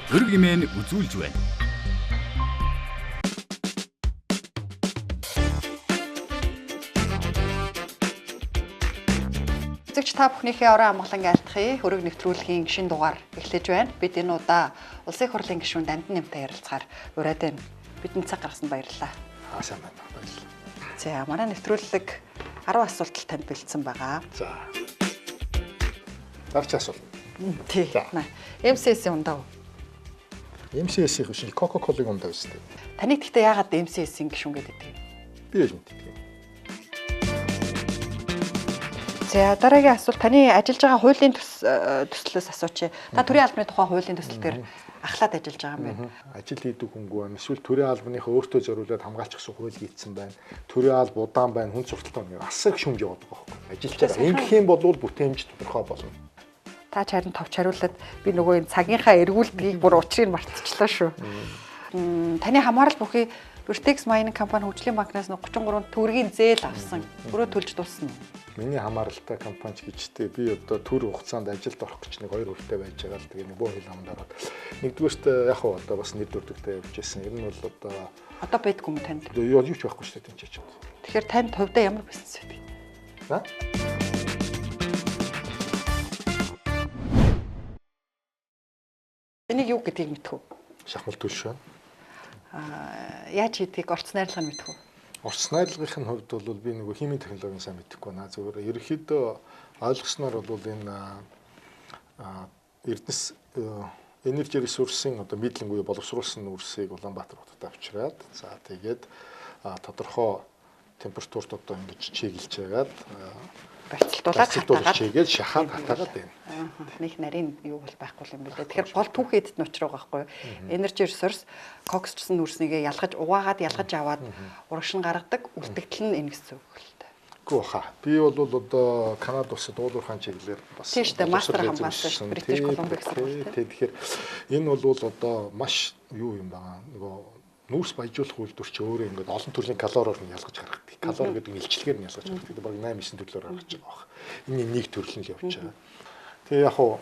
өрг имэн үзүүлж байна. Үзэгч та бүхнийхээ орон амгалан айлтгая. Өрөг нэвтрүүлгийн шинэ дугаар эхлэж байна. Бид энэ удаа Улсын хурлын гишүүнд Амдан нэмтэй ярилцахаар ураад байна. Бидэнд цаг гаргасанд баярлалаа. Сайн байна. Баярлалаа. За, манай нэвтрүүлэг 10 асуултал танд бэлдсэн байгаа. За. Дараагийн асуулт. Тий. MCS-ийн ундаа. MCS-ийн биш, Coca-Cola-гийн ундаа байсан тийм. Таныг гэхдээ яагаад MCS-ийн гишүүн гэдэг юм? Би л мэддэг. За, дараагийн асуулт таны ажиллаж байгаа хуулийн төслөөс асууч. Та төрийн албаны тухай хуулийн төсөл дээр ахлаад ажиллаж байгаа юм байна. Ажил хийдэг хөнгөө байна. Эсвэл төрийн албаныхаа өөртөө зориулаад хамгаалчих гэсэн хууль хийцэн байна. Төрийн алба удаан байна, хүн сурталтай байна. Асар их шүмж яваад байгаа байхгүй. Ажиллаж байгаа. Ингэх юм бол бүтээмж тодорхой болно. Та харин товч хариулаад би нөгөө энэ цагийнхаа эргүүлдгийг бүр учрыг мартчихлаа шүү. Таны хамаарал бүхий Vertex Mining компани хөгжлийн банкнаас 33 төгрөгийн зээл авсан. Өөрөө төлж дуусна. Миний хамааралтай компани ч гэжтэй би одоо төр хугацаанд ажилд орох гэж нэг 2 хүртэл байж байгаа л тэгээ нэг бөө хил амд ороод. Нэгдүгээрт яг хаа одоо бас нэр дүрдэгтэй явж ирсэн. Ер нь бол одоо байдгүй юм танд. Юу ч байхгүй шүү дээ тэнцээч. Тэгэхээр танд хувьдаа ямар бизнес вэ? За. Энийг юу гэдгийг мэдэх үү? Шахмал төлш байна. Яаж хийдгийг орц найрлагыг мэдэх үү? Орц найрлагын хувьд бол би нөгөө химийн технологийн сайн мэдэхгүй байна. Зөвхөн ерөнхийдөө ойлгосноор бол энэ Эрдэнэс энержи ресурсын одоо мэдлэг буюу боловсруулсан нүрсийг Улаанбаатар хотод авчираад за тэгээд тодорхой температурт одоо ингэж чиглэж яагаад барьцалтуулаад чигээд шахаад хатаагаад байна. Нэг нарийн юу бол байхгүй юм билээ. Тэгэхээр гол түүхэд нь учраа байхгүй юу? Energy resource коксчсан нүрснийг ялгаж аваад урагш нь гаргадаг, үлдэгдэл нь энэ гэсэн үг л дээ. Үгүй хаа. Би бол одоо Канада улсад дуулуурхаан чиглэлээр бас тийм шүү дээ. Мастер хамгаалсан шүү. British Columbia гэсэн үг. Тэгэхээр энэ бол одоо маш юу юм байгаа. Нөгөө нүүрс баяжуулах үйлдвэр чи өөрөө ингээд олон төрлийн калориор нь ялгаж гаргадаг. Калори гэдэг нь илчлэгээр нь ялгаж гаргадаг. Бараг 8-9 төрлөөр гаргаж байгаа баг. Энэ нэг төрөл нь л явж байгаа. Тэгээ яг хуу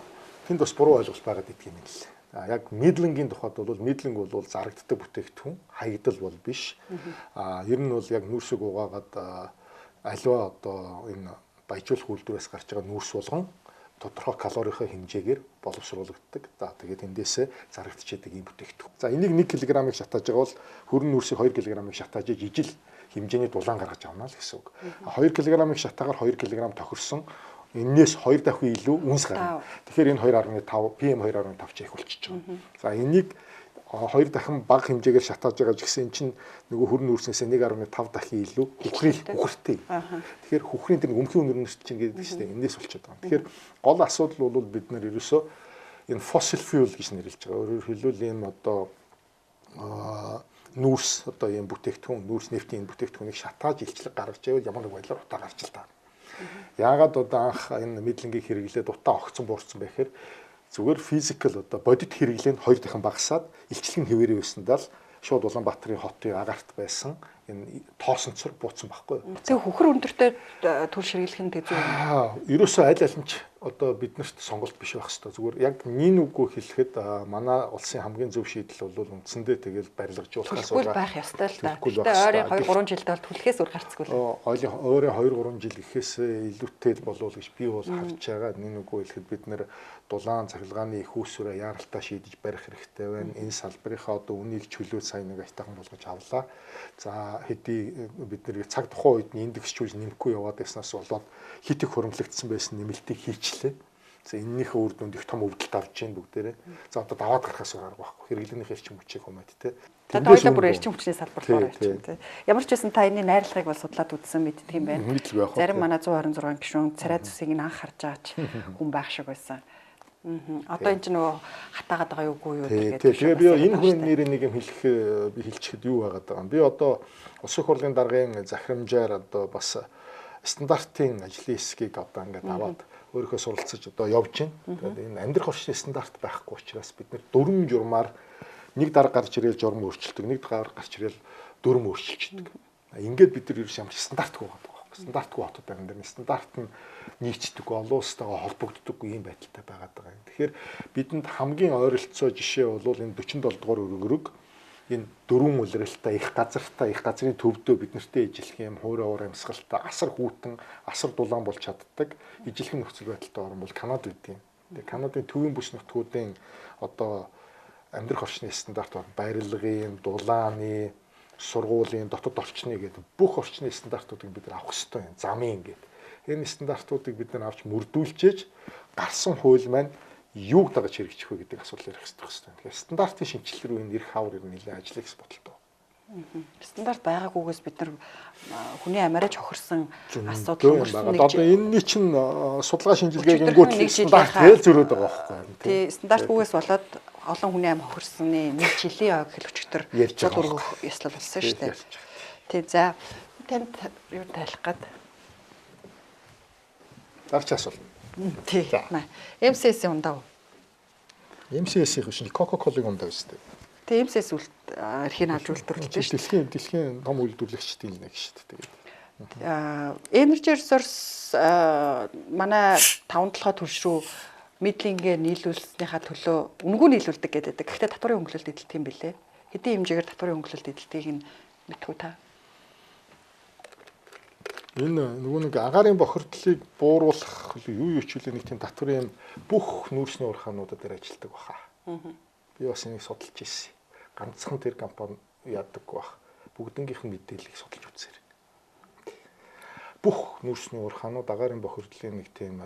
тэнд бас буруу ойлголт байгаад идэх юм л. Яг мидлингийн тухайд бол мидлинг бол зарагддаг бүтээгдэхүүн, хаягдал бол биш. Ер нь бол яг нүүрсийг угаагаад аливаа одоо энэ баяжуулах үйлдвэрээс гарч байгаа нүүрс болгон тодорхой калорийнхаа хэмжээгээр боловсруулагддаг. За тэгээд эндээсээ зарагдчихэдэг ийм бүтээгдэхүүн. За энийг 1 кг-ыг шатааж байгаа бол хөрөн нүрсийг 2 кг-ыг шатааж ижил хэмжээний дулаан гаргаж авна л гэсэн үг. 2 кг-ыг шатаагаар 2 кг тохирсон энээс 2 дахин илүү үнс гарна. Тэгэхээр энэ 2.5 PM 2.5 ч их болчихж байгаа. За энийг 2 дахин бага хэмжээгээр шатааж байгаа ч гэсэн чинь нөгөө хөрөн нүрснээс 1.5 дахин илүү хөхртэй. Тэгэхээр хөхрийн тэр өмхийн үнэрнэс чинь гэдэг чинь энэс болчиход байгаа. Тэгэхээр гол асуудал бол бид нар ерөөсөө энэ fossil fuel гэж нэрлэж байгаа. Өөрөөр хэлбэл энэ одоо нүүрс одоо ийм бүтээгдэхүүн, нүүрс нефтийн энэ бүтээгдэхүүнийг шатааж илчлэг гаргаж байвал ямар нэг байдлаар утаа гарч л таа. Яагаад одоо анх энэ мэдлэнгийг хэрэглээд утаа огцон буурсан байхээр зүгээр физикал одоо бодит хэрэглээ нь 2 дахин багасаад илчлэг нь хэвээрээ байсандаа л шууд Улаанбаатарын хотын агаарт байсан энэ тоосонцор бууцсан байхгүй. Тэг хөхөр өндөртэй төл ширгэлэх нь тэг зүй. Ерөөсөө аль аль нь ч одоо биднэрт сонголт биш байх хэвээр. Зүгээр яг нин үгүй хэлэхэд манай улсын хамгийн зөв шийдэл бол үндсэндээ тэгэл барилгажуулахаас бол байх ёстой л да. Ойрын 2-3 жилдээ бол түлхээс өөр гарцгүй л. Ойрын 2-3 жил гэхээс илүүтэй болов гэж би бол харж байгаа. Нин үгүй хэлэхэд бид нэр дулаан цахилгааны их үүсвэрээ яаралтай шийдэж барих хэрэгтэй байна. Энэ салбарынхаа одоо үнийг чөлөө сайн нэг айтайхан болгож авлаа. За хэдий бид нэр цаг тухайн үед индексчүүл нэмэхгүй яваад байснаас болоод хит их хөрөнгөлөгдсөн байсан нэмэлтийг хийчлээ. За энэнийхээ үр дүнд их том өвдөлт авч जैन бүгдээрээ. За одоо даваад гарахаас арга байхгүй. Хэрэглэнийхээ эрчим хүчийг хумаад те. Та хоёулаа бүр эрчим хүчний салбарт орж байна те. Ямар ч байсан та энэ найрлагыг бол судлаад үзсэн мэддэг юм байна. Зарим манай 126 гишүүн царай зүсийг нь анх харж байгаач хүн байх шиг байсан. Одоо энэ ч нөгөө хатаагаад байгаа юугүй юу гэдэг. Тэгээ би энэ хүн нэрийн нэг юм хэлэх би хэлчихэд юу байгаад байгаа юм. Би одоо Улсын хурлын даргын захирамжаар одоо бас стандартын ажлын хэсгийг одоо ингээд аваад өөрийнхөө суралцаж одоо явж байна. Тэгээд энэ амьдрах орчны стандарт байхгүй учраас бид нэр дүрм журмаар нэг дарга гарч ирээл журм өөрчилдөг, нэг дарга гарч ирээл дүрм өөрчилчихдэг. Ингээд бид нар ерөөс ямар стандартгүй байгаа. Стандартгүй хотод байна даа. Стандарт нь нийцдэг, олон улстайгаа холбогддоггүй юм байдалтай байгаад байгаа юм. Тэгэхээр бидэнд хамгийн ойролцоо жишээ бол энэ 47 дугаар өргөрөг энэ дөрвөн улиралтай их газрын төвдөө бид нартэй ижилхэн юм хуурай уур амьсгалтай асар хүйтэн асар дулаан болж чаддаг ижилхэн нөхцөл байдалтай орн бол Канада гэдэг юм. Тэгээ Канадын төвийн бүс нутгуудын одоо амьдрах орчны стандарт бол барилгын, дулааны, сургуулийн, дотоод орчны гэдэг бүх орчны стандартуудыг бид нар авах хэрэгтэй юм. Замын гэдэг. Энэ стандартуудыг бид нар авч мөрдүүлжээж гарсан хууль маань юуг дагаж хэрэгжих вэ гэдэг асуулт ярих хэрэгтэй. Тэгэхээр стандартын шинжилгээ рүү энэ ирэх хавар нэлээд ажил их бодолтой. Стандарт байгаагүйгээс бид нар хүний амиараа чохирсон асуудал өнгөрсөн нэг одоо энэний чинь судалгаа шинжилгээгийн гүт стандарт тэл зөрөөд байгаа байхгүй. Тий, стандартгүйгээс болоод олон хүний амь хохирсны нэг жилийн хэл өчтөр зургах ёслол болсон шүү дээ. Тий, за танд юу тайлах гээд дарч асуулт. Тий. MCS-ийн ундаа. MCS-ийн хөшний Coca-Cola-гийн ундаа шүү дээ. Тэгээ MCS эрхийг алж үйлдвэрлэдэг шүү дээ. Дэлхийн том үйлдвэрлэгчдийн нэг шүү дээ. Energy Resource манай 5-7 түлш рүү мэдлингээ нийлүүлснийхаа төлөө үнгүй нийлүүлдэг гэдэг. Гэхдээ татварын хөнгөлөлт эдэлт юм билэ. Хэдийн хэмжээгээр татварын хөнгөлөлт эдэлтийг нь мэдгүй та. Энэ нөгөө нэг агаарын бохирдлыг бууруулах юу хичээлээ нэг тийм татварын бүх нүүрсний урхаануудад дээр ажилладаг баха. Би бас энийг судалж ирсэн. Ганцхан тэр компани яадаг бах. Бүгднгийнх нь мэдээллийг судалж үзээрэй. Бүх нүүрсний урхаанууд агаарын бохирдлын нэг тийм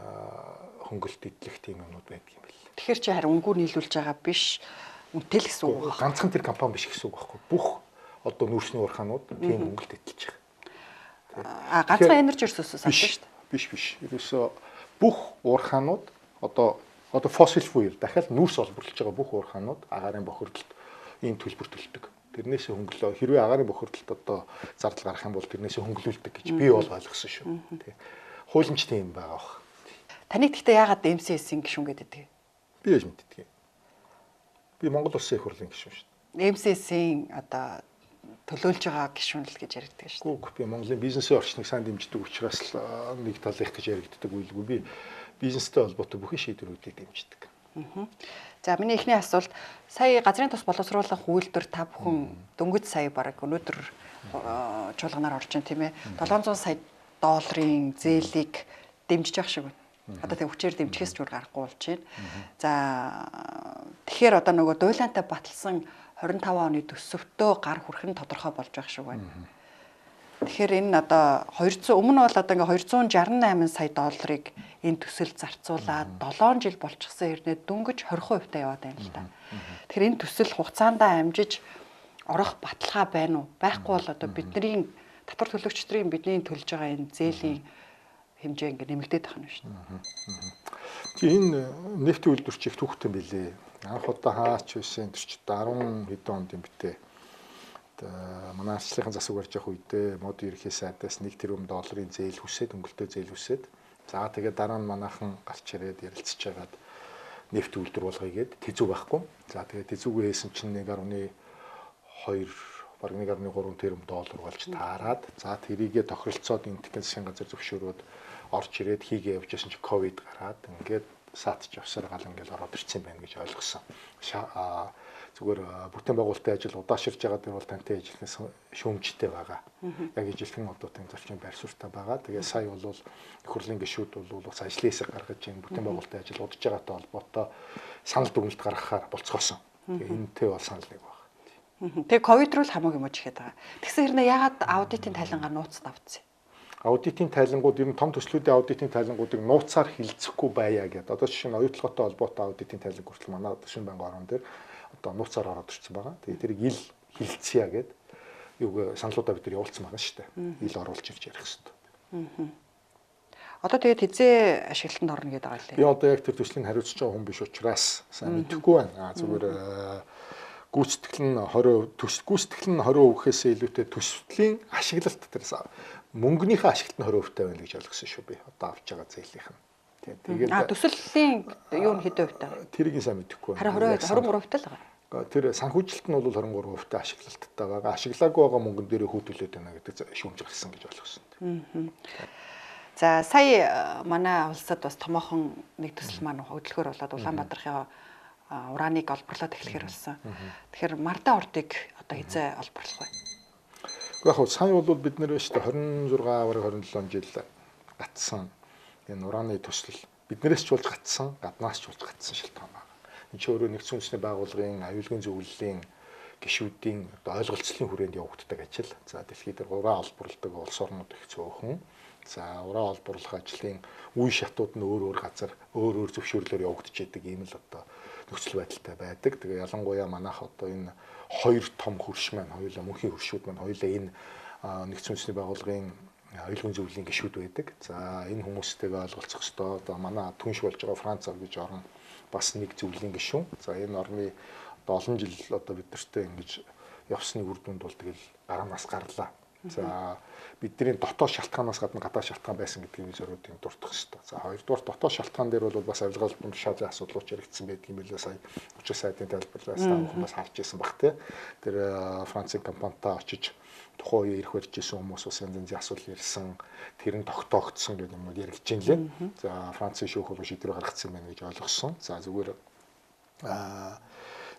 хөнгөлт эдлэх тийм юмнууд байдаг юм байна. Тэгэхээр чи харин үнгүй нийлүүлж байгаа биш үнэтэй л гэсэн үг байна. Ганцхан тэр компани биш гэсэн үг байхгүй. Бүх одоо нүүрсний урхаанууд тийм хөнгөлт эдэлж байгаа. Ганцхан Energy Resource авсан шүү дээ. Биш. Ерөөсөө бүх уурхаанууд одоо fossil fuel дахиад нүүрс олборлож байгаа бүх уурхаанууд агаарын бохирдолд ийм төлбөр төлдөг. Тэрнээсээ хөнгөлөө хэрвээ агаарын бохирдолд одоо зардал гарах юм бол тэрнээсээ хөнгөлүүлдэг гэж би бол ойлгосон шүү. Тий. Хуулийн ч тийм байгаа бах. Таны гэхдээ яагаад MCS-ийн гишүүн гэдэг вэ? Би яаж мэддэг юм. Би Монгол Улсын их хурлын гишүүн шүү дээ. MCS-ийн одоо төлөөлж байгаа гишүүнэл гэж яригддаг шүү дээ. Үгүй би Монголын бизнесийн орчныг сайн дэмждэг учраас л нэг талын их гэж яригддаг үйлгүй би бизнестэй холбоотой бүхэн шийдвэрүүдийг дэмждэг. За миний эхний асуулт сая газрын тус боловсруулах үйлдвэр та бүхэн дөнгөж сая бараг өнөөдөр чуулганаар орж ин тийм ээ 700 сая долларын зээлийг дэмжиж явах шиг байна. Одоо тэг хүчээр дэмжихээс ч үр гарахгүй болж байна. За тэгэхээр одоо нөгөө дуйлаантай баталсан 25 оны төсөвтөө гар хүрэх нь тодорхой болж байх шиг байна. Тэгэхээр энэ одоо 200 өмнө бол одоо ингээ 268 сая долларыг энэ төсөл зарцуулаад 7 жил болчихсон хэрнээ дөнгөж 20% та яваад байна л да. Тэгэхээр энэ төсөл хугацаанд амжиж орох баталгаа байна уу? Байхгүй бол одоо бидний татвар төлөгчдийн бидний төлж байгаа энэ зээлийн хэмжээ ингээ нэмэгдээд байгаа юм шүү дээ. Тэгээ энэ нефтийн үйлдвэрч их түүхтэй билээ. Анх удаа хаач байсан тэр ч 10 хэдэн онд юм битээ. Манай ажлынхаа засаг барьж явах үедээ мод ерхий сайдаас 1 тэрбум долларын зээл хүсээд өнгөлтөө зээл хүсээд за тэгээд дараа нь манайхан гарч ирээд ярилцж байгаад нефт үйлдвэр болгоё гээд тэзүү байхгүй. За тэгээд тэзүүгээ хийсэн чинь 1.2 баг 1.3 тэрбум доллар болж таарад. За тэрийгэ тохиролцоод энэ техник засгийн газар зөвшөөрөөд орж ирээд хийгээ явж байсан чинь ковид гараад ингээд саатч явсаар гал ингээл ороод ирсэн байна гэж ойлгосон. Зүгээр бүтээн байгуулалтын ажил удаашрж байгаа дээр бол тантай ажиллахаас шүүмжтэй байгаа. Яг ижилхэн одоотын зарчим байр суурьтай байгаа. Тэгээ сая бол их хурлын гишүүд бол бас ажлын хэсэг гаргаж ийн бүтээн байгуулалтын ажил удаж байгаатай холбоотой санал дүгнэлт гаргахаар болцгоосон. Тэгээ энэтэй бол санал нэг байна. Тэгээ ковид руу л хамаагүй юм ч ихэд байгаа. Тэгсэн хэрнээ ягаад аудитын тайлангаар нууцд авцсан? Аудитын тайлангууд ер нь том төслүүдийн аудитын тайлангуудыг нууцаар хилцэхгүй байя гэдэг. Одоо жишээ нь оюутлоготой холбоотой аудитын тайланг хүртэл манай Шин банк орон дээр одоо нууцаар ороод ирсэн байгаа. Тэгээ тэрийг ил хилцье гэдэг юуг саналуудаа бид нар явуулсан байгаа шүү дээ. Ил оруулж ирж ярих хэрэгтэй. Одоо тэгээд хизээ ашиглалтанд орно гэдэг байгаа лээ. Би одоо яг тэр төслийн хариуцж байгаа хүн биш учраас сайн мэдэхгүй байна. Зүгээр гүйцэтгэл нь 20% гэхээсээ илүүтэй төслийн ашиглалт тэр мөнгөнийхөө ашиглалт нь 20% таа байна гэж ойлгосон шүү би. Одоо авч байгаа зээлийнх нь. Тэгээд төслийн юу нь хэдэн хувьтай? Тэрийг сайн мэдэхгүй байна. 23% л байгаа. Тэр санхүүжилт нь бол 23% ашиглалттай байгаа. Ашиглаагүй байгаа мөнгөн дээр хөтөлөд байна гэдэг шүүмж гарсан гэж ойлгосон. За сая манай улсад бас томоохон нэг төсөл маань хөдөлгөөр болоод Улаанбаатарын урааныг олборлоод эхлэхээр болсон. Тэгэхээр Мардан урдыг одоо хизээ олборлох вэ? Яг сая бол бид нэр шүү дээ 26-27 жил гатсан энэ урааны төсөл биднээс ч болж гатсан, гаднаас ч болж гатсан шалтгаан байна. Энэ ч өөрөө нэгдсэн үндэсний байгууллагын аюулгын зөвлөлийн гишүүдийн ойлголцлын хүрээнд явагддаг ажил. За дэлхийд ураа олборлдог улс орнууд их цөөхөн. За ураа олборлох ажлын үе шатууд нь өөр газар өөр зөвшөөрлөөр явагдаж идэг ийм л одоо нөхцөл байдалтай байдаг. Тэгээ ялангуяа манайх одоо энэ хоёр том хөрш маань хоёулаа мөнхийн хөршүүд маань хоёулаа энэ нэгдсэн үндэсний байгууллагын аюулгын зөвлөлийн гишүүд байдаг. За энэ хүмүүстэйгээ ойлголцох ёстой. Одоо манай түнш болж байгаа Франц гэж орн бас нэг зөвлөлийн гишүүн. За энэ орны одоо олон жил одоо бид нартай ингэж явсны үр дүнд бол тэгэл гараанаас гарлаа. За бидний дотоод шалтгаанаас гадна гадаад шалтгаан байсан гэдгийг зөвөрөдийн дуртах хэрэгтэй. За хоёрдугаар дотоод шалтгаан дээр бол бас авилгаалт шалгын асуудлууд яригдсан байдг юм билээ. Сая учир сайдын тайлбарлаас таахгүй бас харж ирсэн баг тий. Тэр Францын компанитай очиж тухайн үеэр ирэх барьж ирсэн хүмүүс бас янз янзын асуудал ирсэн. Тэр нь тогтоогдсон гэх юм яригдж байна лээ. За Францын шүүх бол шийдвэр гаргацсан байна гэж ойлгосон. За зүгээр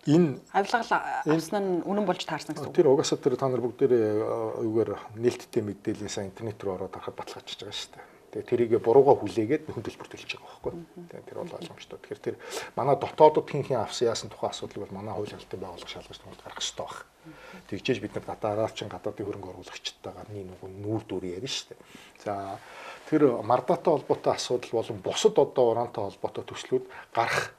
энэ авилгал авсан нь үнэн болж таарсан гэсэн үг. Тэр угаасаа тэр та нар бүгдээрээ юугаар нээлттэй мэдээлэл сайн интернет рүү ороод харахад баталгаажиж байгаа шүү дээ. Тэгээ тэрийг бурууга хүлээгээд нөхөн төлбөр төлж байгаа байхгүй. Тэгээ тэр бол ойлгомжтой. Тэгэхээр тэр манай дотоодод хин авсан яасан тухайн асуудлыг бол манай хууль хяналтын байгууллага шалгаж томд гаргах хэрэгтэй баг. Тэгжээж бид нар гадаадаар чин гадаадын хөрөнгө оруулагчтайгаар нүүр дүр ярина шүү дээ. За тэр мардатай холбоотой асуудал болон бусад одоо ураантай холбоотой төслүүд гарах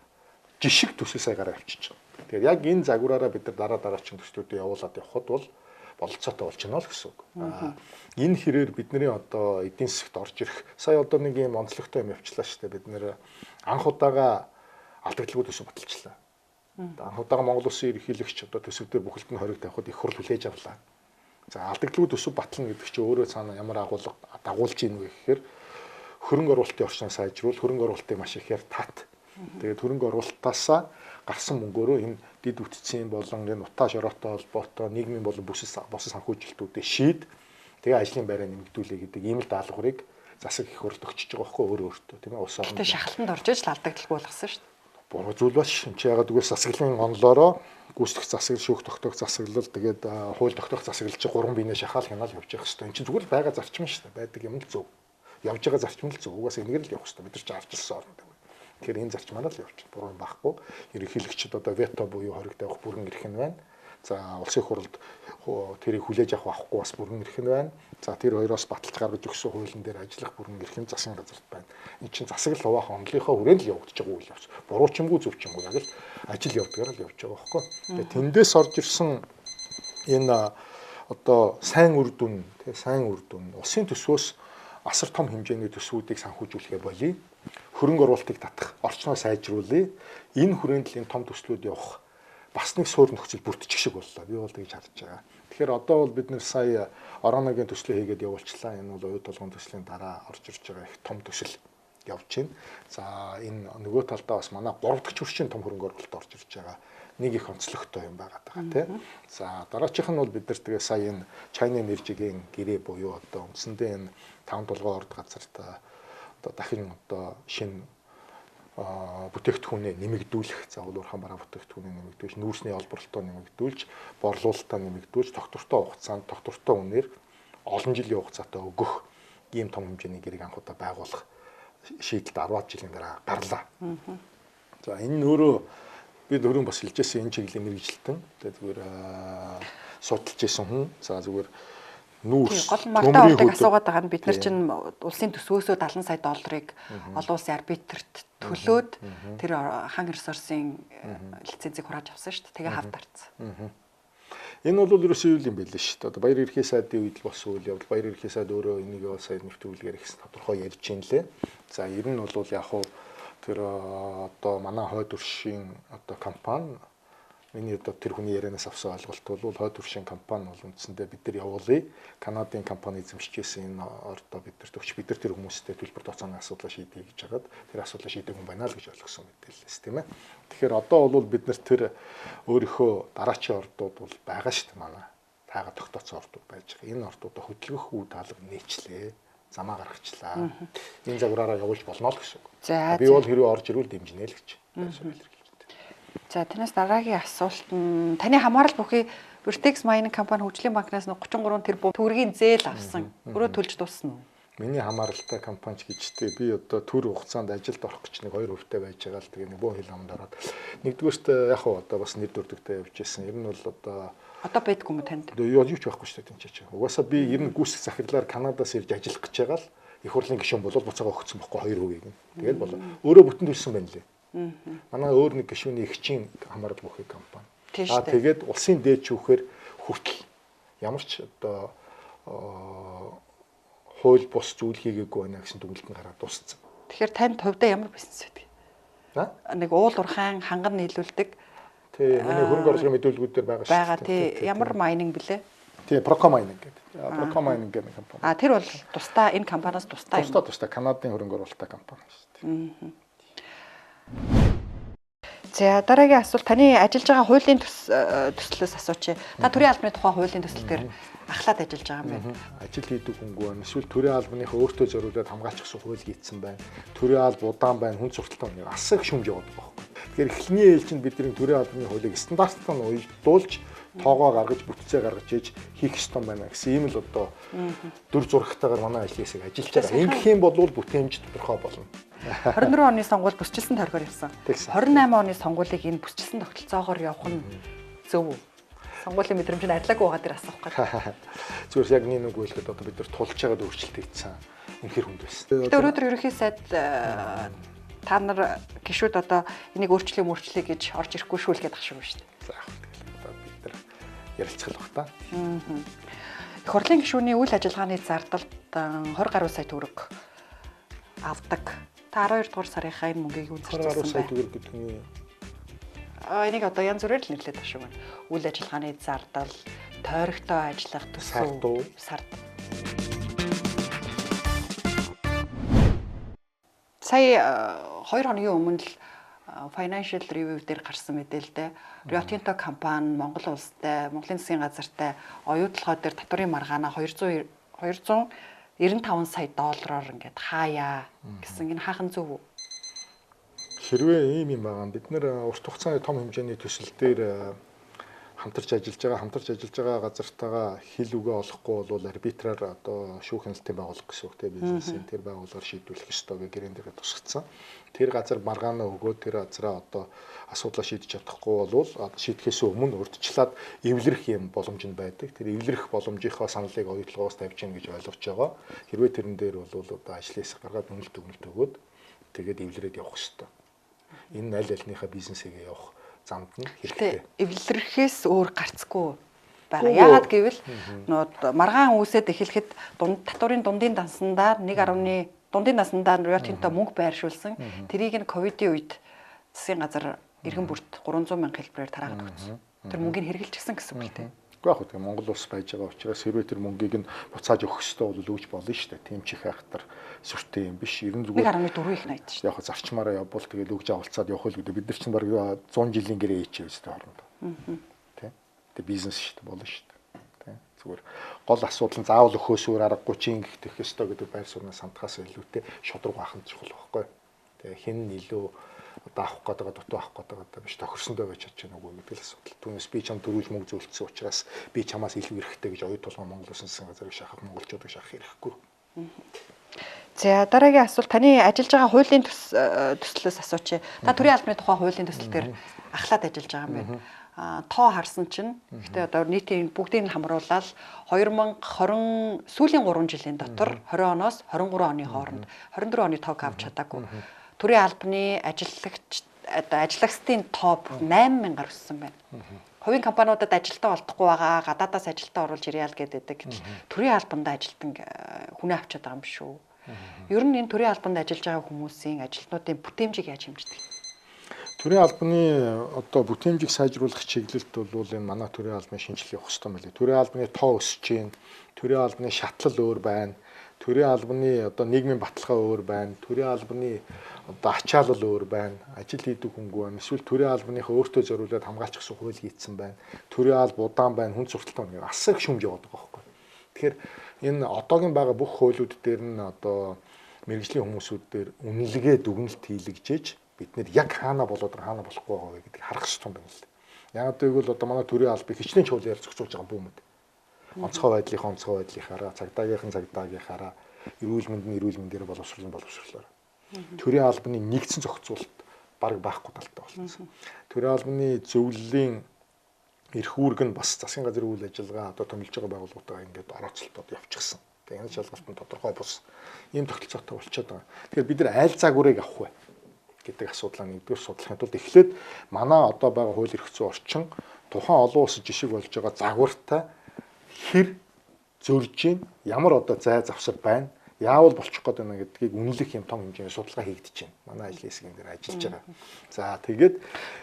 жишг төсөл сая гараа авчиж байгаа. Тэгэхээр яг энэ загвараараа бид нар дараагийн төслүүдэд явуулаад явхад бол бололцоотой болж байна л гэсэн үг. Энэ хэрээр бидний одоо эдийн засагт орж ирэх сая одоо нэг юм онцлогтой юм явчлаа шүү дээ. Бид нэр анх удаага алдагдaltaгүй төсөв баталчлаа. Анх удаага Монгол Улсын ерөнхийлөгч одоо төсөв дээр бүхэлд нь хориг тавихад их хурл хүлээж авлаа. За алдагдaltaгүй төсөв батлна гэдэг чинь өөрөө цаана ямар агуулга дагуулж ийн вэ гэхээр хөрөнгө оруулалтын орчныг сайжруул, хөрөнгө оруулалтыг маш ихээр тат. Тэгээд хөрөнгө оруулалтаасаа гарсан мөнгөөрөө энэ дид үтцийн болон энэ утаа шороотой холбоотой нийгмийн болон бус санхүүжилтүүдээ шийд тэгээ ажлын байраа нэмэгдүүлээ гэдэг ийм л даалгаврыг засаг их хурд өгчөж байгаа байхгүй өөрөө өөртөө тийм ээ улс орнд. Тэгээ шахалтанд орж иж алдагдaltaгүй болгосон шүү дээ. Буруу зүйл ба шин чи ягаад үгүй засаглалын онлоороо гүйцэтгэх засаглал, шүүх тогтоох засаглал тэгээд хууль тогтоох засаглал чи 3 биенээ шахаал хянаал явж явах хэрэгтэй. Энд чинь зүгээр л байгаа зарчим шүү дээ. Байдаг юм л зөв. Явж байгаа зарчим л зөв. Угаасаа энэгээр л явах хэрэгтэй. Бид нар чи авчилсан орнд. Тэгэхээр энэ зарчмаар л явж буруу юм байхгүй. Ерөнхийлөгчд одоо вето буюу хориг тавих бүрэн эрх нь байна. За улсын хурлд тэрийг хүлээж авах авахгүй бас бүрэн эрх нь байна. За тэр хоёроос баталж гаргаж өгсөн хуулийн дээр ажиллах бүрэн эрх нь засгийн газарт байна. Энд чинь засаг л хуваах онлынхоо хүрээнд л явагдаж байгаа үйл явц. Буруучимгүй зөвчимгүй яг л ажил явдгаар л явж байгаа байхгүй. Тэгээ тэндээс орж ирсэн энэ одоо сайн үр дүн, улсын төсвөөс асар том хэмжээний төсвүүдийг санхүүжүүлэхэ болий. Хөрөнгө оруулалтыг татах, орчноо сайжруулъя. Энэ хүрээнд л энэ том төслүүд явах бас нэг суур нөхцөл бүрдчих шиг боллоо. Би бол тэгж харж байгаа. Тэгэхээр одоо бол бид нэр сая орооногийн төслөө хийгээд явуулчлаа. Энэ бол оюут толгойн төслийн дараа орж ирж байгаа их том төсөл явж байна. За энэ нөгөө талдаа бас манай 3 дахь хүршийн том хөрөнгө оруулалт орж ирж байгаа. Нэг их онцлогтой юм байгаа тийм. За дараачих нь бол бид нар тэгээ сая энэ China Energy-гийн гэрээ буюу одоо үндсэндээ энэ 5 толгой орд газарт одоо дахин одоо шинэ бүтээгдэхүүнээ нэмэгдүүлэх, загвархан бараа бүтээгдэхүүнээ нэмэгдүүлж, нүүрсний олборлолтоо нэмэгдүүлж, борлуулалтаа нэмэгдүүлж, тогтвортой хугацаанд тогтвортой үнээр олон жилийн хугацаатай өгөх ийм том хэмжээний гэрэг анх удаа байгуулах шийдэлд 10 жилийн дараа гарлаа. За энэ нь өөрөө би өөрөө бас хэлжсэн энэ чиглэлийн мэрэгжилтэн тэгээд зүгээр судалж исэн хүн. За зүгээр нүүрс гол мартаа урдыг асуугаад байгаа нь бид нар чинь улсын төсвөөсөө 70 сая долларыг олон улсын арбитрт төлөөд тэр хан ресурсын лицензийг хурааж авсан шүү дээ. Тэгээ хавд тарцсан. Энэ бол ерөөсөө юу юм бэ лээ шүү дээ. Одоо баяр ерхий сайдын үед л болсон үйл явдал. Баяр ерхий сайд өөрөө энийг сайн нэвтрүүлгээр их тодорхой ярьж ин лээ. За ер нь бол яг хуу тэр одоо манай хойд өршийн одоо компани Миний одоо тэр хүний ярианаас авсан ойлголт бол хойд төвшин компани бол үндсэндээ бид нар явуулъя. Канадын компани эзэмшижсэн энэ ордоо бид нар төгч бид нар тэр хүмүүстэй төлбөр тооцооны асуудлаа шийдэе гэж хагаад тэр асуудлаа шийдэг хүн байна л гэж ойлгосон мэдээлэлс тийм ээ. Тэгэхээр одоо бол бид нар тэр өөрийнхөө дараачийн ордууд бол байгаа шүү дээ манай. Таагаад тогтооцсон ордууд байж байгаа. Энэ ордуудаа хөдөлгөх үе таалга нээчлээ. Замаа гаргачлаа. Энэ загвараараа явуулж болно л гэсэн үг. Би бол хэрвээ орж ирвэл дэмжинэ л гэж. За танаас дараагийн асуулт нь таны хамаарал бүхий Vertex Mining компани хөгжлийн банкнаас 33 тэрбум төгрөгийн зээл авсан. Өөрөө төлж дуусна уу? Миний хамааралтай компанич гэжтэй би одоо төр хугацаанд ажилд орох гэж нэг 2 хүртэл байж байгаа л тэгээ нэг бөө хил амд ороод нэгдүгээрт яг хаа одоо бас нэр дүрдэгтэй явж ирсэн. Ер нь бол одоо байдгүй юм танд. Юу ч байхгүй шүү дээ тэнцээч. Угаасаа би ер нь гүйцэх захирлаар Канадаас ирж ажиллах гэж байгаа л их хурлын гишүүн болол буцаага өгсөн байхгүй 2 үгийг нь. Тэгээд болоо. Өөрөө бүтэн төлсөн байна лээ. Манай өөр нэг гишүүний эгчийн хамаарал бүхий компани. Тэгээд улсын дээд шүүхээр хүртэл ямар ч одоо хууль бус зүйл хийгээгүй байна гэсэн дүгнэлтэн гараад дууссан. Тэгэхээр танд хувьдаа ямар бизнес байдаг? Нэг уул уурхайн ханган нийлүүлдэг. Тий, миний хөрөнгө оруулалтын мэдүүлгүүд дээр байгаа шүү дээ. Ямар майнинг блэ? Тий, Proco Mining гэдэг. Proco Mining гэдэг компани. Тэр бол тусдаа энэ компаниас тусдаа юм. Тусдаа Канадын хөрөнгө оруулалтын компани шүү дээ. За дараагийн асуулт таны ажиллаж байгаа хуулийн төслөөс асууч. Та төрийн албаны тухай хуулийн төсөл дээр ахлаад ажиллаж байгаа юм байна. Ажил хийдэг хүнгүй байна. Эсвэл төрийн албаныхаа өөртөө зориулаад хамгаалчихсан хууль хийцэн байна. Төрийн алба удаан байна. Хүн сурталтын асар их шүмж яваад байгаа байхгүй. Тэгэхээр эхлэний ээлжинд бидний төрийн албаны хуулийг стандарттай нь уялдуулж тоогоо гаргаж бүтцээ гаргаж ээж хийх ёстой байна гэсэн ийм л одоо дүр зурагтайгаар манай ажил хэсэг ажиллаж байгаа. Ингэх юм бол бүтээмж тодорхой болно. 24 оны сонгуульд бүсчилсэн тохиолдол явсан. 28 оны сонгуулийг энэ бүсчилсэн тогтолцоогоор явах нь зөв үү? Сонгуулийн мэдрэмж нь арилаагүй байгаа дээр асуух гэдэг. Зүгээр яг нэг үйлгээд одоо бид нар тулж байгаад өөрчлөлт хийсэн. Үнэхээр хүнд байсан. Тэгээд өнөөдөр ерөнхий сайд та нар гишүүд одоо энийг өөрчлөе гэж орж ирэхгүй шүү л гэдэг шиг байна шүү дээ. За яг бид нар ярилцгал баг та. Их хурлын гишүүний үйл ажиллагааны зардалд 20 гаруй сая төгрөг авдаг. Та 12 дугаар сарынхаа энэ мөнгийг юу зарцуулсан бэ? 20 сая төгрөг гэдэг нь энийг одоо янз бүрээр л нэрлэдэг байх шиг байна. Үйл ажиллагааны зардал, тойрогтой ажиллах төсөв, сард. Сая 2 хоногийн өмнө л Financial Review дээр гарсан мэдээлэлтэй Rio Tinto компани Монгол улстай, Монголын засгийн газартай оюутлогоо дээр татврын маргаана 295 сая доллараар ингээд хаяа гэсэн энэ хаахан зөв үү? Хэрвээ ийм юм байгаа бид нэр урт хугацааны том хэмжээний төсөл дээр хамтарч ажиллаж байгаа газартайгаа хил үгээ олохгүй бол арбитраар одоо шүүх хяналтын байгууллага гэсэн үг те бизнесийн тэр байгууллагаар шийдвэрлэх ёстой гэх гэрэн дээр тусгацсан. Тэр газар маргаанаа өгөөд тэр газараа одоо асуудлаа шийдэж чадахгүй бол шийдэхээс өмнө урдчлаад эвлэрэх юм боломж нь байдаг. Тэр эвлэрэх боломжийнхоо саналыг оюутлогоос тавьж гин гэж ойлгож байгаа. Хэрвээ тэрэн дээр бол одоо ажлаас гаргаад үнэлт өгөөд тэгээд эвлэрээд явах ёстой. Энэ аль альнийхаа бизнесээ явах замд нь хэрэгтэй. Эвлэрхээс өөр гарцгүй байгаа. Яагаад гэвэл маргаан үүсээд эхлэхэд татврын дундын дансандаа дундын дансандаа Rio Tinto мөнгө байршуулсан. Тэрийг нь ковидын үед засгийн газар иргэн бүрт 300 мянган хэлбэрээр тараагаад өгсөн. Тэр мөнгийг хэрэгжилчихсэн гэсэн үг л дээ. Гэхдээ яг Монгол улс байж байгаа учраас хэрвээ тэр мөнгийг нь буцааж өгөх ёстой бол өгч болно шүү дээ. Тийм чих хайхтар сүртэй юм биш. Ерэн зүгээр 1.4 их найд шүү. Яг зарчмаараа явбал тэгэл өгж авалцаад явах л гэдэг. Бид нар чинь баг 100 жилийн гэрээ хийчихээ өстэй хооронд. Тэ. Тэгээ бизнес шүү дээ болно шүү дээ. Тэ. Зүгээр гол асуудал нь заавал өхөөс өөр аргагүй чи ингэх ёстой гэдэг байр сууриас сандахаас илүүтэй шудраг ахын чухал байхгүй. Тэгээ хэн илүү одоо авах гэдэг дутуу авах гэдэг биш тохирсондоо байж чадчихна үгүй гэдэг л асуудал. Түүнээс би чам дөрвөлж мөнгө зөвлөсөн учраас би чамаас илүү хэрэгтэй гэж оюут толгой Монгол Улсын засгийн газрыг шахах монголчуудыг шахах хэрэггүй. За дараагийн асуулт таны ажиллаж байгаа хуулийн төслөөс асууч. Та төрийн албаны тухай хуулийн төсөл дээр ахлаад ажиллаж байгаа юм байна. Тоо харсан чинь гэхдээ одоо нийтийн бүгдийг хамруулаад 2020 сүүлийн 3 жилийн дотор 20 оноос 23 оны хооронд 24 оны тоог авч чадаагүй. Төрийн албаны ажиллагчдын тоо 8000-аар өссөн байна. Хувийн компаниудад ажилтаа олдохгүй байгаа, гадаадаас ажилтаа оруулж ирье л гэдэг. Төрийн албанд ажилтан хүнээ авчаад байгаа юм биш үү? Ер нь энэ төрийн албанд ажиллаж байгаа хүмүүсийн ажилтнуудын бүтээмжийг яаж хэмждэг? Төрийн албаны одоо бүтээмжийг сайжруулах чиглэлд бол энэ манай төрийн албаны шинжилгээ явах хэрэгтэй мөлий. Төрийн албаны тоо өсөж байна. Төрийн албаны шатлал өөр байна. Төрийн албаны одоо нийгмийн баталгаа өөр байна. Төрийн албаны одоо ачаалал өөр байна. Ажил хийдэг хөнгөө байна. Эсвэл төрийн албаныхаа өөртөө зориулаад хамгаалж гсэн хууль хийцэн байна. Төрийн алба удаан байна. Хүн сурталтай байна. Асар их шүмж яваад байгаа байхгүй. Тэгэхээр энэ одоогийн байгаа бүх хуулиуд дээр нь одоо мэргэжлийн хүмүүсүүд дээр үнэлгээ дүгнэлт хийлэгжээж бид нэр яг хаана болоод хаана болохгүй байгаа вэ гэдгийг харах хэрэгтэй юм байна л. Яг гэвэл одоо манай төрийн албыг хичнээн чухал ярилцж байгаа бүүмэд. Онцгой байдлынхаараа, цагдаагийнхаараа, эрүүл мэндээр боловсруулаар. Төрийн албаны нэгдсэн зохицуулалт бараг байхгүй талтай болсон. Төрийн албаны зөвлөлийн эрх үүрэг нь бас засгийн газрын үйл ажиллагаа одоо томилж байгаа байгууллагуудаа ингээд орооцолтод явчихсан. Тэгээд энэ шалгалтын тодорхой бус ийм тогтолцоотой болчиход байгаа. Тэгэхээр бид нар айл загварыг авах вэ гэдэг асуудлаа нэгдүгээр судлахын тулд эхлээд манай одоо байгаа хууль эрх зүйн орчин тухайн олон улсын жишг болж байгаа загвартай хэр зөрж гин ямар одоо зай завсар байна яавал болчих гээд байна гэдгийг үнэлэх юм том хэмжээний судалгаа хийгдэж байна. Манай ажлын хэсгийн дээр ажиллаж байгаа. За тэгээд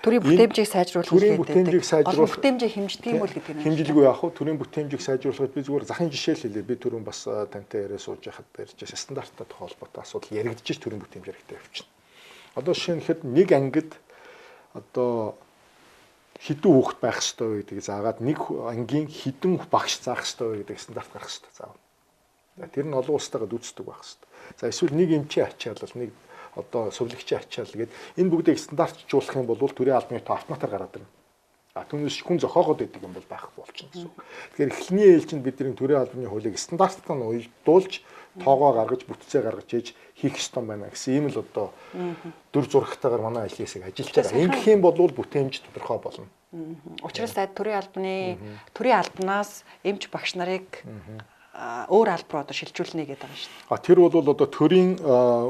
төрийн бүтээмжийг сайжруулах олон бүтээмжийг хэмждэг юм бол гэдэг нь хэмжилгүй яах вэ? Төрийн бүтээмжийг сайжруулахад би зүгээр захын жишээ л хэлээ. Би түрүүн бас тантай яриа сууж байхад ярьж стандарттай холбоотой асуудал яригдчих төрийн бүтээмж хэрэгтэй явчихна. Одоо шинэхэд нэг ангид одоо хэдэн хүүхэд байх ёстой вэ гэдгийг заагаад нэг ангийн хэдэн багш заах ёстой вэ гэдэг стандарт гаргах ёстой заав. Тэр нь олон улстайгаа дүүцдэг байх ёстой. За эсвэл нэг эмчийн ачаалал, нэг одоо сувлагчийн ачаалал гэдэг энэ бүгдийг стандартжуулах юм бол төрийн албаны тоо автоматар гараад ирнэ. Түүнээс хүн зохиогоод байдаг юм бол байхгүй болчихно гэсэн үг. Тэгэхээр эхлэний ээлжинд бидний төрийн албаны хуулийг стандарттай нь уялдуулж тоогоо гаргаж бүтцээ гаргаж ээж хийх ёстой байна гэсэн ийм л одоо дүр зурагтайгаар манай ажлын хэсэг ажиллаж байгаа. Ингэх юм бол бүтээмж тодорхой болно. Учир нь төрийн албанаас эмч багш нарыг өөр албар руу одоо шилжүүлнэ гэдэг байгаа шүү дээ. Тэр бол одоо төрийн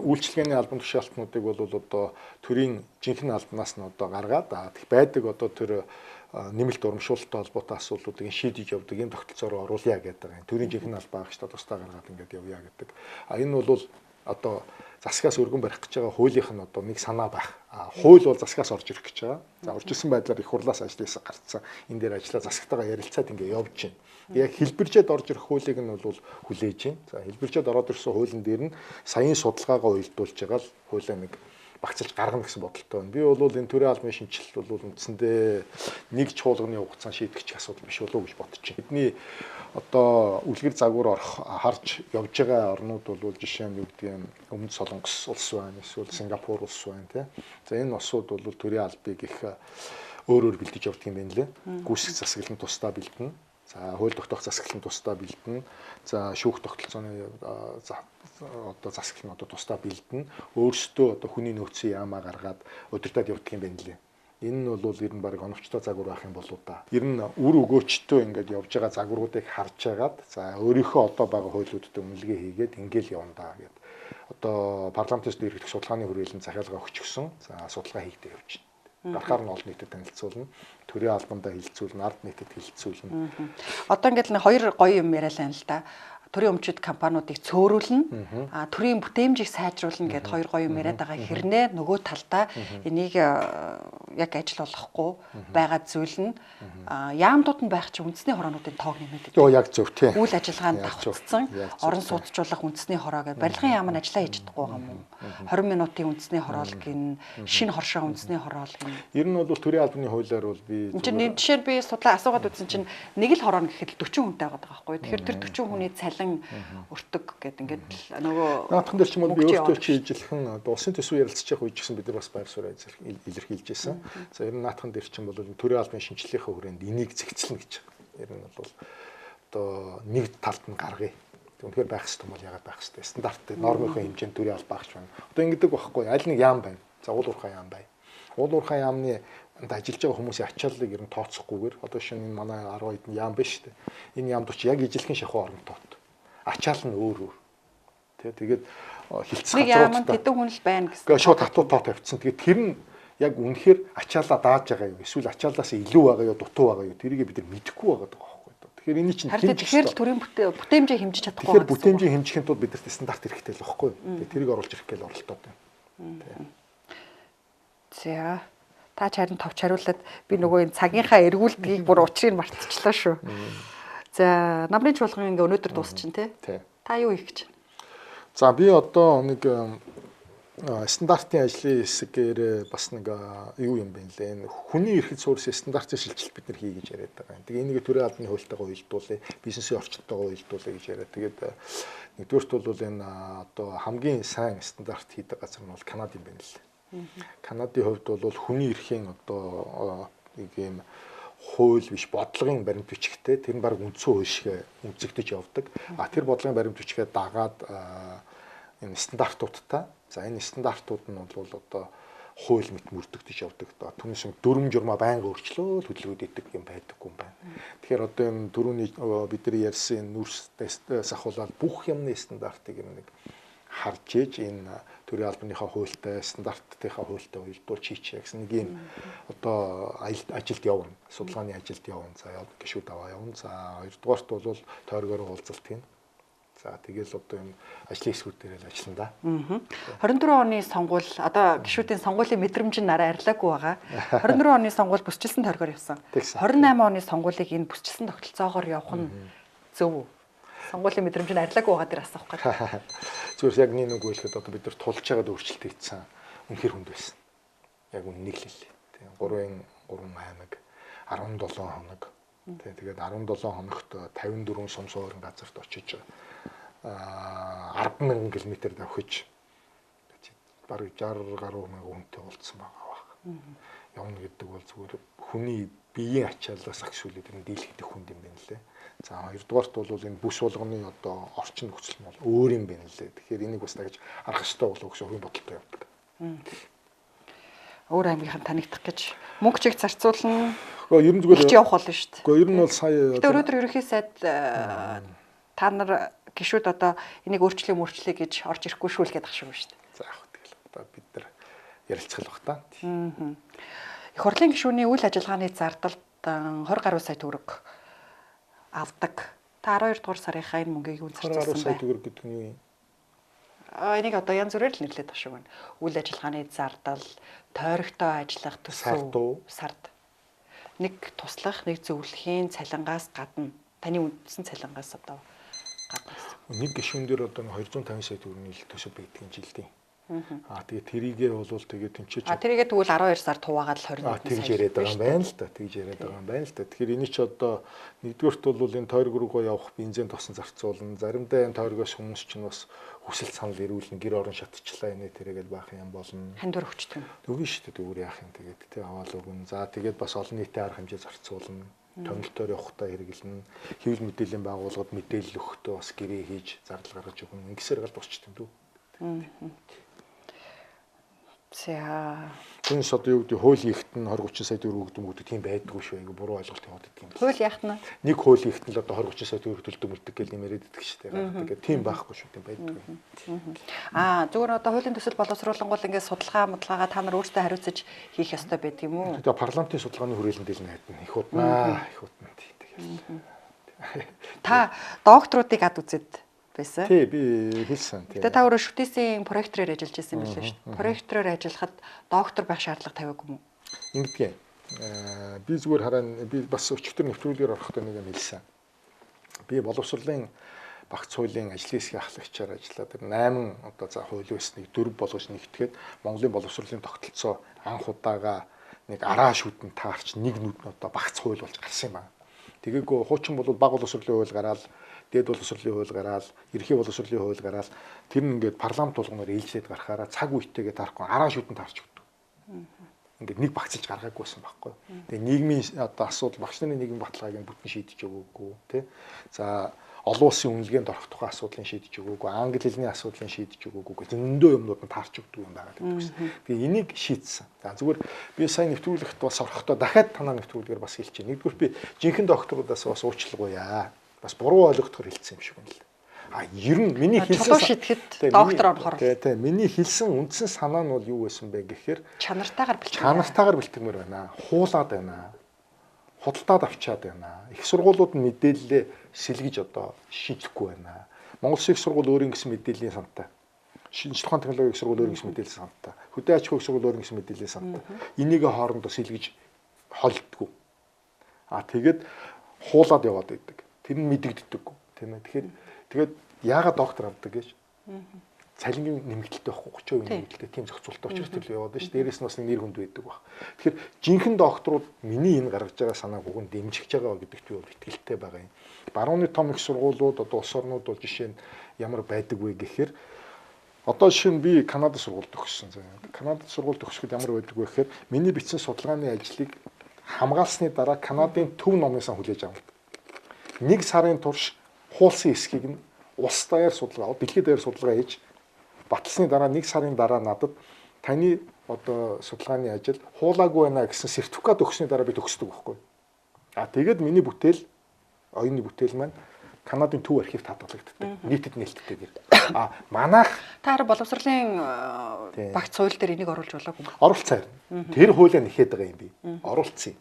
үйлчилгээний албан тушаалтнуудыг бол одоо төрийн жинхэнэ албанаас нь одоо гаргаад байдаг одоо тэр нэмэлт урамшуулалттай холбоотой асуудлуудыг шийдэж явдаг юм тогтолцоороо оруулъя гэдэг юм. Төрийн жинхэнэ албан багш тусдаа гаргаад ингээд явъя гэдэг. Энэ бол одоо засгаас өргөн барих гэж байгаа хуулийнх нь одоо нэг санаа байх. Хууль бол засгаас орж ирэх гэж байгаа. За орж ирсэн байдлаар их хурлаас ажлаасаа гарцсан. Энэ дээр ажиллаа засагтайгаа ярилцаад ингээд явж байна. Яг хэлбэржээд орж ирэх хуулийг нь бол хүлээж байна. За хэлбэржээд ороод ирсэн хуулийн дээр нь саяын судалгаагаа уялдуулж байгаа л хуулиа нэг багцлж гаргана гэсэн бодолтой байна. Би бол энэ төрийн албаны шинжилэлт бол үндсэндээ нэг чуулганы хугацаанд шийдэгч асуудал биш болов уу гэж бодож байна. Бидний одоо үлгэр загвар харж явж байгаа орнууд бол жишээ нь юу гэдэг юм Өмнөд Солонгос улс байна, эсвэл Сингапур улс байна тий. За энэ улсууд бол төрийн албыг их өөр бэлдэж явдаг юм байна лээ. Гүйцэх засаглалын тусдаа бэлдэнэ. За хууль тогтоох засаглалын тусдаа бэлдэнэ. За шүүх тогтолцооны одоо засаглал нь одоо тусдаа бэлдэнэ. Өөрсдөө одоо хүний нөөцийн яамаа гаргаад удирдаад явдаг юм байна лээ. Энэ нь бол ер нь баг оновчтой загвар байх юм болоо да. Ер нь үр өгөөчтэй ингээд явж байгаа загваруудыг харж агаад за өөрийнхөө одоо байгаа хуулиудад үнэлгээ хийгээд ингээл явна да гэд. Одоо парламентээс дээрх судалгааны хүрээлэн захиалга өгч гисэн. За судалгаа хийгдээ явж байна. Гарахаар нь олон нийтэд танилцуулна. Төрийн албандаа хилцүүлнэ, ард нийтэд хилцүүлнэ. Одоо ингээд нэг хоёр гоё юм яриалаа л да. Төрийн өмчит компаниудыг цөөрүүлнэ. Төрийн бүтээмжийг сайжруулна гэдээ хоёр гоё юм яриад байгаа хэрнээ нөгөө талдаа энийг яг ажил болохгүй байгаа зүйл нь яамдууд нь байх чи үндэсний хороонуудын тоог нэмээд байгаа. Яг зөв тийм. Үйл ажиллагаанд давтцсан орон сууцжуулах үндэсний хороо гэдэг барилгын яам нь ажиллаа хийж чадахгүй байгаа юм. 20 минутын үндэсний хороол гин шинэ хоршоо үндэсний хороол гин. Ер нь бол төрийн албаны хуулиар бол би энэ жишээр би судлаа асуугаад үзсэн чинь нэг л хороо гэхэд 40 хүнтэй байгаа байхгүй. Тэгэхээр тэр 40 хүний цалин өртөг гэдэг ингээд нөгөө наадхан дээр ч юм бол би өөртөө чи ижилхэн улсын төсвөө ярилцчих үеч гэсэн бид нар бас байр суурь илэрхийлж байсан. За ер нь наадхан дээр ч юм бол төрийн албаны шинжилгээний хүрээнд энийг зэгцэлнэ гэж. Ер нь бол одоо нэг талд нь гаргая. Үнэхээр байх хэрэгтэй бол яагаад байх хэрэгтэй. Стандарт нормынхоо хэмжээнд төрийн алба багч байна. Одоо ингэдэг байхгүй. Аль нэг яам байна. За уул уурхай яам байна. Уул уурхай яамны ажиллаж байгаа хүмүүсийн ачааллыг ер нь тооцохгүйгээр одоо шинэ энэ манай 10 хэдэн яам байна шүү дээ. Энэ яамд ч яг ижилхэн шахуу орон тоот. Ачаал нь өөр. Тэгээд хилцэх газрууд тэдэн хүн л байна гэсэн. Гэхдээ шууд хатуу тоо тавьчихсан. Тэгээд тэр нь яг үнэхээр ачаалаа дааж байгаа юу? Эсвэл ачаалаас илүү байгаа юу, дутуу байгаа юу? Тэрийг бид нар мэдэхгүй байгаа байхгүй. Тэгэхээр энэ чинь тэгэхээр төрийн бүтээмжийг хэмжиж чадахгүй. Тэгэхээр бүтээмжийг хэмжихийн тулд бид нарт стандарт хэрэгтэй л байхгүй. Тэгээд тэрийг оруулж ирэх гээл оролдоод байна. За. Та харин товч хариулаад би нөгөө энэ цагийнхаа эргүүлдгийг бүр учрыг мартчихлаа шүү. За намрын чуулган ингээ өнөөдөр дуусчин тий. Та юу хийх гэж байна? За би одоо нэг стандартын ажлын хэсгээр бас нэг юу юм бэ нэлээ. Хүний эрхэл суурьсны стандартын шилжилт бид нар хий гэж яриад байгаа. Тэгээ энийг төрийн албаны хуультайгаа уялдуулъя, бизнесийн орчинтойгоо уялдуулъя гэж яриад. Тэгээд нэгдүгээрт бол энэ одоо хамгийн сайн стандарт хийдэг газар нь бол Канада юм байна лээ. Канадын хувьд бол хүний эрхийн одоо нэг юм хууль биш бодлогын баримт бичгтэй тэр нь баг үндсэн хууль шиг үзэгдэж явдаг. Тэр бодлогын баримт бичгээ дагаад энэ стандартуудтай. За энэ стандартууд нь бол одоо хууль мэт мөрдөгдөж явдаг. Түүнээс дүрм журмаа байнга өөрчлөөл хөдөлгөөд идэг юм байдаггүй юм байна. Тэгэхээр одоо энэ түрүүний бидний ярьсан нүрс тестээс ахуулаад бүх юмны стандартыг нэг харж ээж энэ төрийн албаныхаа хуультай стандартынхаа хуультай уялдуулж хийчихээ гэсэн нэг юм одоо ажилд явна. Судалгааны ажилд явна. За гишүүд аваа явна. За хоёрдугаарт бол тойргоор уулзалт хийн. За тэгэл одоо энэ ажлын хэсгүүд дээр л ажиллана да. 24 оны сонгуул одоо гишүүдийн сонгуулийн мэдрэмж нь арай арилаагүй байгаа. 24 оны сонгуул бүсчилсэн тойргоор явсан. 28 оны сонгуулийг энэ бүсчилсэн тогтолцоогоор явах нь зөв үү? Сонгуулийн мэдрэмж нь арилаагүй байгаа дээр асуух гэж. Зүгээр яг нэг үгэлэхэд одоо бид нар тулж байгаад өөрчлөлт хийсэн. Үнэхэр хүнд байсан. Яг үннийг л хэлээ. Тийм 3 аймаг 17 хоног. Тэгээд 17 хоногт 54 сум суурин газарт очиж 10,000 км давхиж бараг 60 гаруй мянган хүнтэй уулзсан байгаа баг. Явна гэдэг бол зүгээр хүний биеийн ачааллаас агшуулаад энэ дийлэгдэх хүнд юм байна лээ. За хоёрдугаарт бол энэ бүс болгоны одоо орчин нөхцөл нь бол өөр юм байна лээ. Тэгэхээр энийг бас дагж арах хэрэгтэй болов гэсэн хувийн бодолтой явдаг. Өөр аймгийн танигдах гэж мөнгө чиг зарцуулна. Гэхдээ ер нь зүгээр явах болно шүү дээ. Гэхдээ ер нь бол сая өнөөдөр ерөнхий сайд та нар гишүүд одоо энийг өөрчлөе гэж орж ирэхгүй шүү л гэдэг шиг байна шүү дээ. За яг тэгэл одоо бид нар ярилцгал баг та. Их хурлын гишүүний үйл ажиллагааны зардалд 20 гаруй сая төгрөг авдаг. Та 12 дугаар сарынхаа энэ мөнгийг юу зарцуулсан бэ? 20 сая төгрөг гэдэг нь юу юм? Энийг одоо янз бүрээр л нэрлэдэг шиг байна. Үйл ажиллагааны зардал, тойрогтой ажиллах төсөв, сард. Нэг туслах, нэг зөвлөхийн цалингаас гадна таны үндсэн цалингаас одоо гадна. Нэг гишүүн дээр одоо 250 сая төгрөгийн төсөв байдгийн жилдээ. Тэгээд тэрийгээ бол тэгээд тэмчээж. Тэрийгээ тэгвэл 12 сар хуваагаад л 20 сая. Тэгж яриад байгаа юм байна л да. Тэгж яриад байгаа юм байна л да. Тэгэхээр эний ч одоо нэгдүгээрт бол энэ тойрог руугаа явах бензин тосон зарцуулна. Заримдаа энэ тойрогоос хүмүүс ч бас хүсэл санал ирүүлнэ. Гэр орон шатчлаа энэ тэрэгэл байх юм болно. Хандвар хүчтэй. Үгүй шүү дээ. Зүгээр яах юм тэгээд тий аваал өгнө. За тэгээд бас олон нийтийн арга хэмжээ зарцуулна. Томилтоор явахдаа хэрэглэнэ. Хэвлэл мэдээллийн байгууллагад мэдээлэл өгөхдөө бас гэрээ хийж зардал гаргаж өгнө. Ингэсээр гал босчтой дүү. За. Түнс одоо юу гэдэг хууль хийхэд нь 20-30 сая төгрөг өгдөг мөгдөг тийм байдгүй шүү. Ингээ буруу ойлголт яваад идэх юм. Хууль яахт нь нэг хууль хийхэд нь л одоо 20-30 сая төгрөг төлдөг мөрдөг гэж нэмээд идэх шүү дээ. Тэгээд тийм байхгүй шүү тийм байдгүй. Зүгээр одоо хуулийн төсөл боловсруулангуул ингээ судалгаа та нар өөрсдөө хариуцаж хийх ёстой байдаг юм уу? Тэгээд парламентын судалгааны хүрээлэндээ л найдана. Их уднаа. Та докторуудыг ад үзээд байсан. Тий, би хэлсэн. Тэгээд та өөрөө шүтээсийн проектороор ажиллаж байсан юм билээ шүү дээ. Проектороор ажиллахад доктор байх шаардлага тавиагүй юм уу? Ингэдэг. Би зүгээр хараа би бас өчигдөр нэвтрүүлгээр орохдоо нэг юм хэлсэн. Би боловсролын багц хуулийн ажлын хэсгийн ахлагчаар ажиллаад 8 одоо за хууль байсныг 4 болгож нэгтгэхэд Монголын боловсролын тогтолцоо анх удаага нэг араа шүтэн таарч нэг нүд одоо багц хууль болж гарсан юм байна. Тэгээгөө хуучин бол баг боловсролын хууль гараад дээд боловсролын хууль гараад, ерхий боловсролын хууль гараад тэр нь ингээд парламент тулгуунаар ээлжлээд гарахаараа цаг үетэйгээ тарахгүй араа шүтэн таарч өгдөг. Ингээд нэг багцлж гаргаагүйсэн байхгүй. Тэгээ нийгмийн одоо асуудал багш нарын нийгмийн баталгааг нь бүтэн шийдэж өгөөгүй тий. За олон улсын үнэлгээнд орох тухай асуудлыг шийдэж өгөөгүй, англи хэлний асуудлыг шийдэж өгөөгүй. Зөндөө юмнууд нь таарч өгдөг юм байгаа гэдэг. Тэгээ энийг шийдсэн. За зүгээр би сайн нэвтрүүлэгт бас орохдоо дахиад танаа нэвтрүүлгээр бас хэлчихэ. Нэгдүгээр би жинхэнэ докторудаас бас уучлалгүйя. Бас буруу ойлгохдоор хэлсэн юм шиг байна л. Ер нь миний хэлсэн шидэхэд доктор орохоор. Тий, миний хэлсэн үндсэн санаа нь бол юу байсан бэ гэхээр чанартаагаар бэлтгэмээр байна. Хуулаад байна. Худалдаад авчаад байна. Их сургуулиуд нь мэдээлэлээ сэлгэж одоо шийдэхгүй байна. Монгол шиг сургууль өөрийн гэсэн мэдээллийн сантай. шинжлэх ухааны технологийн их сургууль өөр гэсэн мэдээлэл саналтай. Хөдөө аж ахуйн их сургууль өөр гэсэн мэдээлэл саналтай. Энийг хоорондоо сэлгэж холддгоо. Тэгээд хуулаад яваад байдаг. Тэр нь мэдэгддэггүй. Тийм ээ. Тэгээд яагаад доктор авдаг гэж? Цалингийн нэмэгдэлтэй байхгүй 30% нэмэгдэлтэй тийм зохицуулалттай учраас төлөө яваад байна ш. Дээрээс нь бас нэр хүнд байдаг баг. Тэгэхээр жинхэнэ докторууд миний энэ гаргаж байгаа санааг уг нь дэмжиж байгаа гэдэгт би бол итгэлтэй байгаа юм. Барууны том их сургуулиуд одоо улс орнууд бол жишээ нь ямар байдаг вэ гэхээр одоо жишээ нь би Канадад сургуульд төгссөн. Канадад сургуульд төгсөхөд ямар байдаг вэ гэхээр миний бичсэн судалгааны ажлыг хамгаалсны дараа Канадын төв номын сан хүлээж авалт. 1 сарын турш хуулсан эсхийг нь улс даяар судалгаа, дэлхийд даяар судалгаа хийж батлсны дараа 1 сарын дараа надад таны одоо судалгааны ажил хуулаагүй байна гэсэн сертификат өгсөний дараа би төгсдөг байхгүй. Тэгээд миний бүтээл, оюуны бүтээл маань Канадын төв архивт хадгалагддаг. Нийтэд нээлттэйгээр. Манайх таар боловсролын багц хууль дээр энийг оруулж болоогүй. Оруулцсан харин. Тэр хуулиа нэхээд байгаа юм би. Оруулцсан.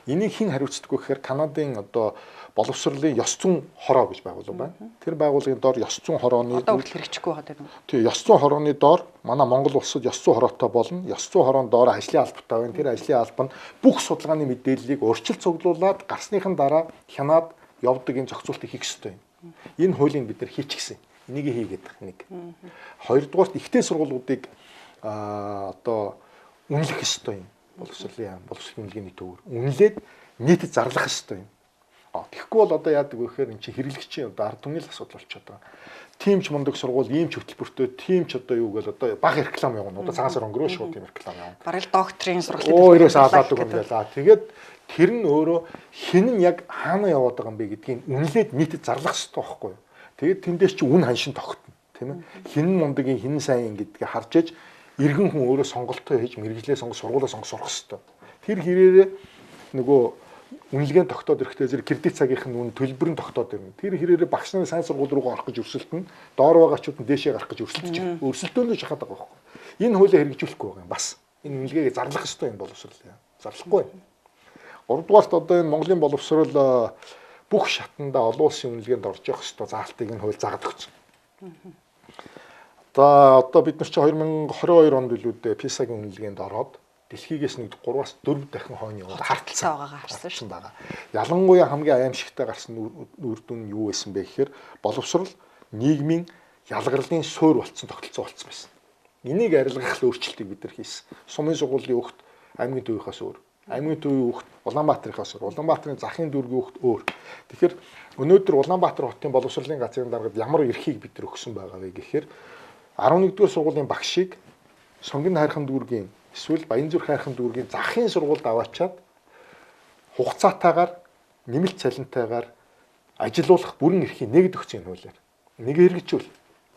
Энийг хэн хариуцдаг вэ гэхээр Канадын одоо боловсролын ёс зүйн хороо гэж байгууллага байна. Тэр байгууллагын доор ёс зүйн хорооны одоо хүртэл хэрэгжихгүй байгаа юм. Тийм, ёс зүйн хорооны доор манай Монгол улсад ёс зүйн хороотой болно. Ёс зүйн хороон доор ажлын албатай байна. Тэр ажлын алба нь бүх судалгааны мэдээллийг урьдчилан цуглуулад гарсныхан дараа хянаад явдаг энэ зохицуултыг хийх ёстой юм. Энэ хуулийг бид нар хийчихсэн. Энийг хийгээд байгаа нэг. Хоёрдугаарт ихтэй сургуулиудыг одоо үнэлэх ёстой юм. Боловсролын үнэлгээний төвөөр үнэлээд нийтэд зарлах ёстой юм. Тэгэхгүй бол одоо яадаг вэ гэхээр эн чинь хэрэглэгчийн одоо ард түмний асуудал болчиход байгаа. Тим ч мундаг сургууль, ийм ч хөтөлбөртэй, тим ч одоо юу гээл одоо баг реклам явуулна. Одоо цагаан сар өнгөрөө шууд тийм реклам явуулна. Бараг л докторийн сургалтын өөрөөс аваадаг юм байлаа. Тэгээд тэр нь өөрөө хэн нь яг хаана яваад байгаа юм бэ гэдгийг үнэлээд нийтэд зарлах хэрэгтэй байхгүй юу? Тэгээд тэндээс чи үн ханшин тогтно, тийм ээ. Хэн мундагийн хэн сайн гэдгийг харж иж иргэн хүн өөрөө сонголтоо хийж мэрэгжлээ сонгож сургуулаа сонгож сурах хэрэгтэй. Тэр хэрээрээ нөгөө үнэлгээнд тогтоод ирэхдээ зэрэг кредит цагийнх нь үн төлбөр нь тогтоод ирнэ. Тэр хэрээрээ багш нарын сайн сургууль руу гарах гэж өрсөлдөн, доор байгаагчууд нь дээшээ гарах гэж өрсөлдөж байгаа. Өрсөлдөөндөө шахаад байгаа байхгүй. Энэ хуулийг хэрэгжүүлэхгүй байгаа юм бас. Энэ үнэлгээгээ зарлах ёстой юм боловсрол. Зарлахгүй. Гуравдугаарт одоо энэ Монголын боловсрол бүх шатанда олон улсын үнэлгээнд орж явах ёстой заалтыг энэ хууль заагаад өгсөн. Одоо бид нар чи 2022 онд билүү PISA-гийн үнэлгээнд ороод дэлхийгээс нэг 3-аас 4 дахин хойно яваад харталцсан байгаагаа харсан шүү дээ. Ялангуяа хамгийн аимшигтай гарсан үр дүн нь юу байсан бэ гэхээр боловсрол нийгмийн ялгарлын суурь болцсон тогтолцоо болцсон байсан. Энийг арилгах өөрчлөлтийг бид нар хийсэн. Сумын сургуулийн хүүхд аймгийн төвийнхээс өөр, аймгийн төвийн хүүхд Улаанбаатарынхаас өөр, Улаанбаатарын захын дүүргийн хүүхд өөр. Тэгэхээр өнөөдөр Улаанбаатар хотын боловсролын газрын даргад ямар эрхийг бид нар өгсөн байгаа вэ гэхээр 11-р сургуулийн багшийг Сонгон хайрхан дүүргийн эсвэл Баянзүрх хайрхан дүүргийн захын сургуульд аваачаад хугацаатаагаар нэмэлт цалинтайгаар ажилуулах бүрэн эрхийг нэгд өгсөн энэ хуулиар. Нэг хэрэгжүүл,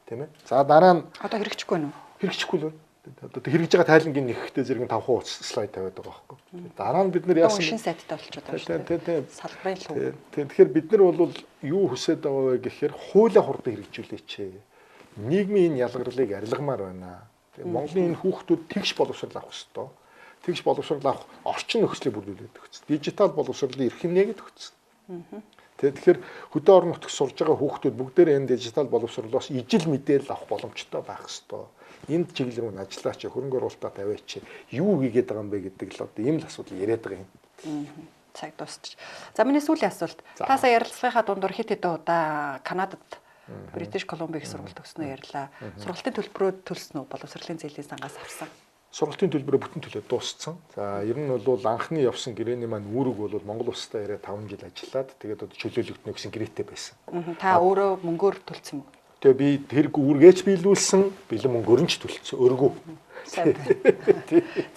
тийм ээ. За дараа нь одоо хэрэгжихгүй байна уу? Хэрэгжихгүй л байна. Одоо хэрэгжиж байгаа тайлангийн нэгхтэй зэрэг 5% слайд тавиад байгаа байхгүй. Дараа нь бид нар яасан шин сайттай болчиход байгаа шүү дээ. Салбарын луу. Тэгэхээр бид нар бол юу хүсэж байгаа вэ гэхээр хуулиа хурдан хэрэгжүүлээч. Нийгмийн энэ ялгарлыг арилгамаар байна. Монголын энэ хүүхдүүд тэгш боловсрол авах ёстой. Тэгш боловсрол авах орчин нөхцөлийг бүрдүүлээд өгсөн. Дижитал боловсролын эрхэм нэгэд өгсөн. Тэгэхээр хөдөө орон нутагт сурж байгаа хүүхдүүд бүгдээрээ энэ дижитал боловсролоос ижил мэдээлэл авах боломжтой байх ёстой. Энд чиглэл рүү ажиллаач, хөрөнгө оруулалтаа тавиач. Юу хийгээд байгаа юм бэ гэдэг л одоо ийм л асуудал яриад байгаа юм. Цаг дуусч. За миний сүүлийн асуулт. Та сая ярилцлагынхаа дундуур хэд хэдэн удаа Канадад Бритиш Колумбиг сургалт өгснөө ярьлаа. Сургалтын төлбөрөө төлсөн үү? Боловсролын зээлийн сангаас авсан. Сургалтын төлбөрөө бүтэн төлөө дууссан. За ер нь бол анхны явсан гэрээний маань үүрэг бол Монгол улстай яриа 5 жил ажиллаад тэгээд одоо чөлөөлөгдөнө гэсэн гэрээтэй байсан. Та өөрөө мөнгөөр төлсөн юм уу? Тэгээ би тэрг үргээч биелүүлсэн, бэлэн мөнгөөр нь ч төлсөн. Өргөө.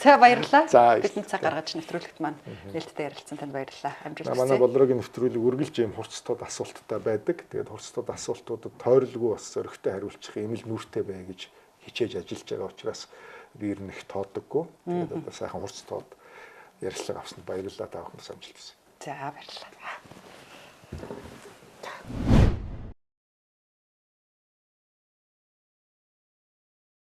За баярлалаа. Бидний цаг гаргаж нэвтрүүлэгт маань нээлттэй ярилцсан танд баярлалаа. Амжилт хүсье. Манай болрогийн нэвтрүүлэг үргэлж ийм хурцтууд асуулттай байдаг. Тэгээд хурцтууд асуултуудад тойролгүй бас зөрөгтэй хариулчих ийм л нүртэй бай гэж хичээж ажиллаж байгаа учраас би ер нь их тоодоггүй. Тэгээд одоо сайхан хурцтууд ярилцлага авсанд баярлалаа. Та бүхэнд амжилт хүсье. За баярлалаа.